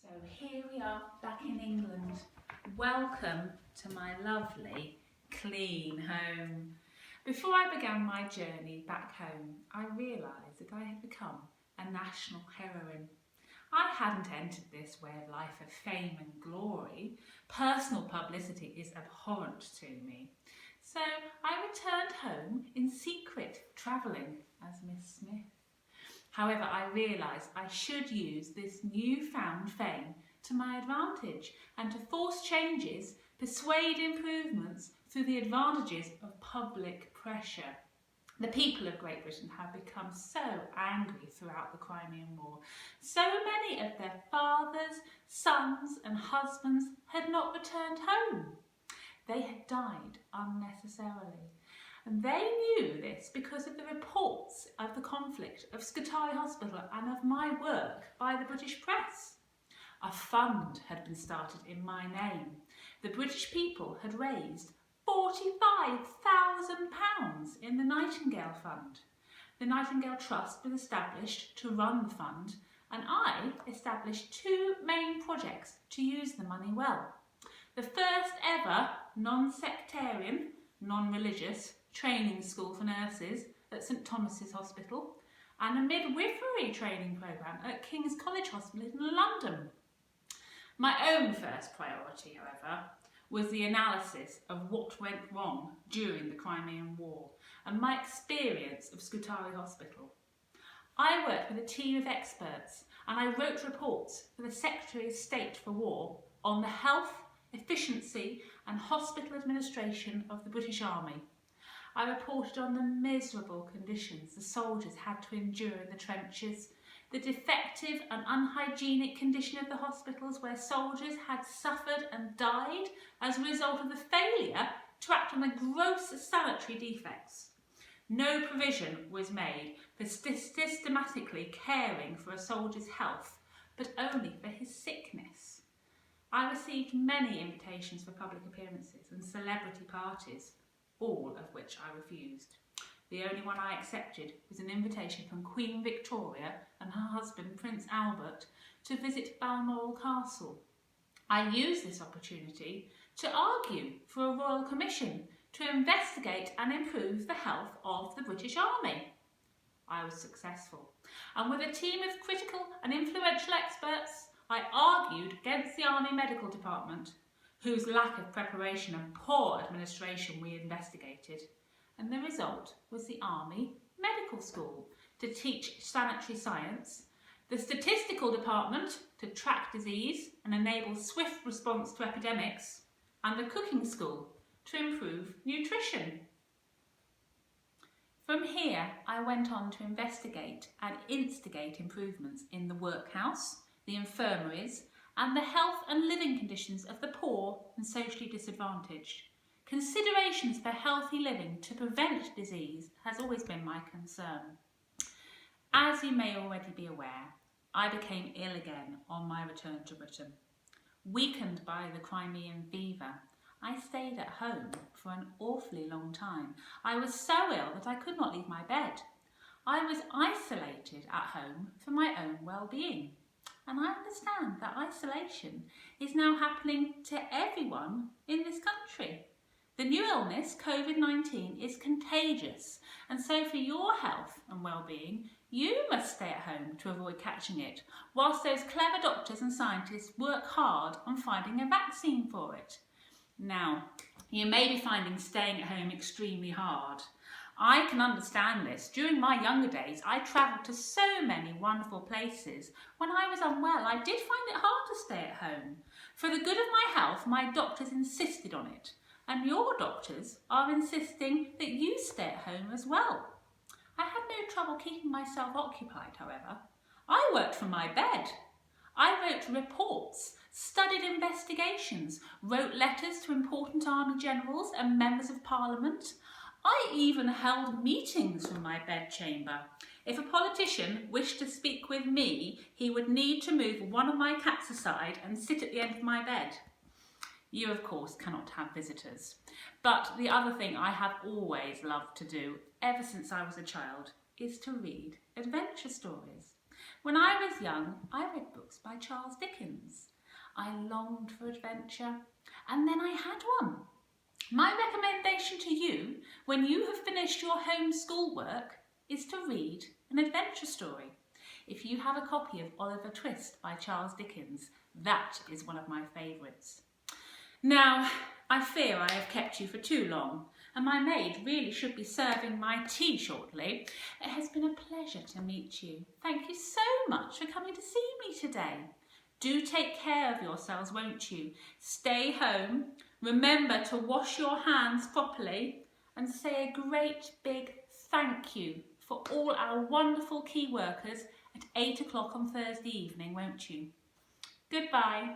So here we are back in England. Welcome to my lovely, clean home. Before I began my journey back home, I realised that I had become a national heroine. I hadn't entered this way of life of fame and glory. Personal publicity is abhorrent to me. So I returned home in secret, travelling as Miss Smith. However, I realised I should use this newfound fame to my advantage and to force changes, persuade improvements through the advantages of public pressure. The people of Great Britain have become so angry throughout the Crimean War. So many of their fathers, sons and husbands had not returned home. They had died unnecessarily. And they knew this because of the reports of the conflict of Scutari Hospital and of my work by the British press. A fund had been started in my name. The British people had raised £45,000 in the Nightingale Fund. The Nightingale Trust was established to run the fund, and I established two main projects to use the money well. The first ever non-sectarian, non-religious training school for nurses at St Thomas's Hospital and a midwifery training programme at King's College Hospital in London. My own first priority, however, was the analysis of what went wrong during the Crimean War and my experience of Scutari Hospital. I worked with a team of experts and I wrote reports for the Secretary of State for War on the health, efficiency and hospital administration of the British Army. I reported on the miserable conditions the soldiers had to endure in the trenches, the defective and unhygienic condition of the hospitals where soldiers had suffered and died as a result of the failure to act on the gross sanitary defects. No provision was made for systematically caring for a soldier's health, but only for his sickness. I received many invitations for public appearances and celebrity parties, all of which I refused. The only one I accepted was an invitation from Queen Victoria and her husband Prince Albert to visit Balmoral Castle. I used this opportunity to argue for a royal commission to investigate and improve the health of the British Army. I was successful, and with a team of critical and influential experts, I argued against the Army Medical Department, whose lack of preparation and poor administration we investigated, and the result was the Army Medical School to teach sanitary science, the Statistical Department to track disease and enable swift response to epidemics, and the Cooking School to improve nutrition. From here, I went on to investigate and instigate improvements in the workhouse, the infirmaries, and the health and living conditions of the poor and socially disadvantaged. Considerations for healthy living to prevent disease has always been my concern. As you may already be aware, I became ill again on my return to Britain. Weakened by the Crimean fever, I stayed at home for an awfully long time. I was so ill that I could not leave my bed. I was isolated at home for my own well-being. And I understand that isolation is now happening to everyone in this country. The new illness, COVID-19, is contagious, and so for your health and well-being, you must stay at home to avoid catching it, whilst those clever doctors and scientists work hard on finding a vaccine for it. Now, you may be finding staying at home extremely hard. I can understand this. During my younger days, I travelled to so many wonderful places. When I was unwell, I did find it hard to stay at home. For the good of my health, my doctors insisted on it. And your doctors are insisting that you stay at home as well. I had no trouble keeping myself occupied, however. I worked from my bed. I wrote reports, studied investigations, wrote letters to important army generals and members of parliament. I even held meetings from my bedchamber. If a politician wished to speak with me, he would need to move one of my cats aside and sit at the end of my bed. You, of course, cannot have visitors. But the other thing I have always loved to do, ever since I was a child, is to read adventure stories. When I was young, I read books by Charles Dickens. I longed for adventure, and then I had one. My recommendation to you, when you have finished your home schoolwork, is to read an adventure story. If you have a copy of Oliver Twist by Charles Dickens, that is one of my favourites. Now, I fear I have kept you for too long, and my maid really should be serving my tea shortly. It has been a pleasure to meet you. Thank you so much for coming to see me today. Do take care of yourselves, won't you? Stay home, remember to wash your hands properly, and say a great big thank you for all our wonderful key workers at 8 o'clock on Thursday evening, won't you? Goodbye.